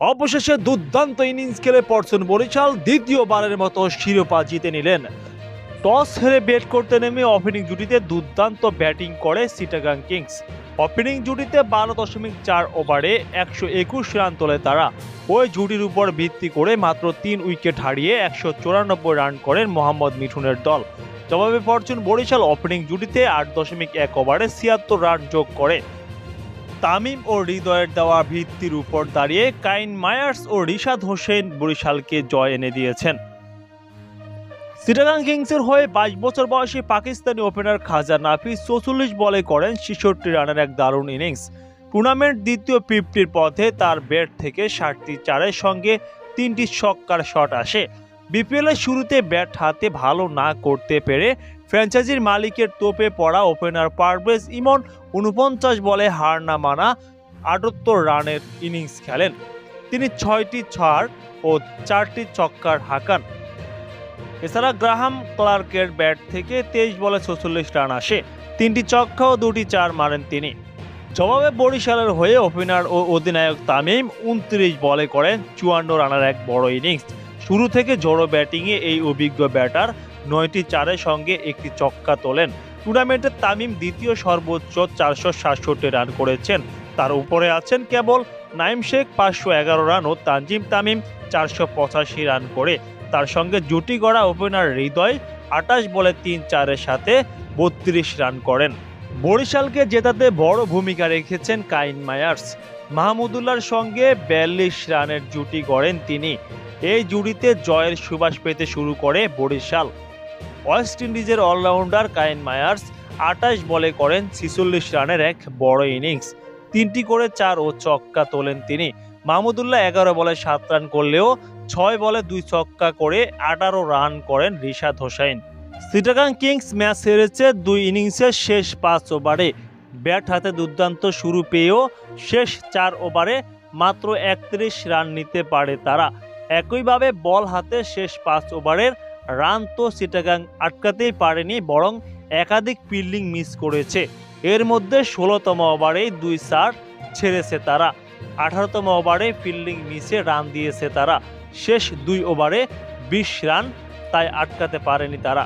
অবশেষে দুর্দান্ত ইনিংস খেলে পড়ছেন বরিশাল, দ্বিতীয়বারের মতো শিরোপা জিতে নিলেন। টস হেরে ব্যাট করতে নেমে ওপেনিং জুটিতে দুর্দান্ত ব্যাটিং করে চিটাগাং কিংস। ওপেনিং জুটিতে 12.4 ওভারে 121 রান তোলে তারা। ওই জুটির উপর ভিত্তি করে মাত্র 3 উইকেট হারিয়ে 194 রান করেন মোহাম্মদ মিঠুনের দল। জবাবে ফরচুন বরিশাল ওপেনিং জুটিতে 8.1 ওভারে 76 রান যোগ করে। তামিম ও হৃদয়ের দেওয়া ভিত্তির উপর দাঁড়িয়ে কাইন মায়ার্স ও রিশাদ হোসেন বরিশালকে জয় এনে দিয়েছেন। চিটাগাং কিংসের হয়ে 22 বছর বয়সী পাকিস্তানি ওপেনার খাজা নাফিস 44 বলে করেন 66 রানের এক দারুণ ইনিংস। টুর্নামেন্ট দ্বিতীয় 50-র পথে তার ব্যাট থেকে 60টি চারের সঙ্গে 3টি ছক্কার শট আসে। বিপিএলের শুরুতে ব্যাট হাতে ভালো না করতে পেরে ফ্র্যাঞ্চাইজির মালিকের তোপে পড়া ওপেনার পারভেজ ইমন 49 বলে হার না মানা 78 রানের ইনিংস খেলেন। তিনি 6টি চার ও 4টি ছক্কার হাঁকান। এছাড়া গ্রাহাম ক্লার্কের ব্যাট থেকে 23 বলে 46 রান আসে, 3টি ছক্কা ও 2টি চার মারেন তিনি। জবাবে বরিশালের হয়ে ওপেনার ও অধিনায়ক তামিম 29 বলে করেন 54 রানের এক বড় ইনিংস। শুরু থেকে জোড়ো ব্যাটিংয়ে এই অভিজ্ঞ ব্যাটার 9টি চারের সঙ্গে একটি ছক্কা তোলেন। টুর্নামেন্টে তামিম দ্বিতীয় সর্বোচ্চ 467 রান করেছেন। তার উপরে আছেন কেবল নাইম শেখ 511 রান ও তানজিম তামিম 485 রান করে। তার সঙ্গে জুটি গড়া ওপেনার হৃদয় 28 বলে 3-4-এর সাথে 32 রান করেন। বরিশালকে জেতাতে বড় ভূমিকা রেখেছেন কাইন মায়ার্স। মাহমুদুল্লাহর সঙ্গে 42 রানের জুটি গড়েন তিনি। এই জুটিতে জয়ের সুবাস পেতে শুরু করে বরিশাল। ওয়েস্ট ইন্ডিজের অলরাউন্ডার কাইন মায়ার্স 28 বলে করেন 46 রানের এক বড় ইনিংস। 3টি করে চার ও ছক্কা তোলেন তিনি। মাহমুদুল্লাহ 11 বলে 7 রান করলেও 6 বলে 2 ছক্কা করে 18 রান করেন রিশাদ হোসেন। চিটাগাং কিংস ম্যাচ হেরেছে 2 ইনিংসের শেষ 5 ওভারে। ব্যাট হাতে দুর্দান্ত শুরু পেয়েও শেষ 4 ওভারে মাত্র 31 রান নিতে পারে তারা। একইভাবে বল হাতে শেষ 5 ওভারের রান তো চিটাগাং আটকাতেই পারেনি, বরং একাধিক ফিল্ডিং মিস করেছে। এর মধ্যে 16তম ওভারেই 2 চার ছেড়েছে তারা। 18তম ওভারে ফিল্ডিং মিসে রান দিয়েছে তারা। শেষ 2 ওভারে 20 রান, তাই আটকাতে পারেনি তারা।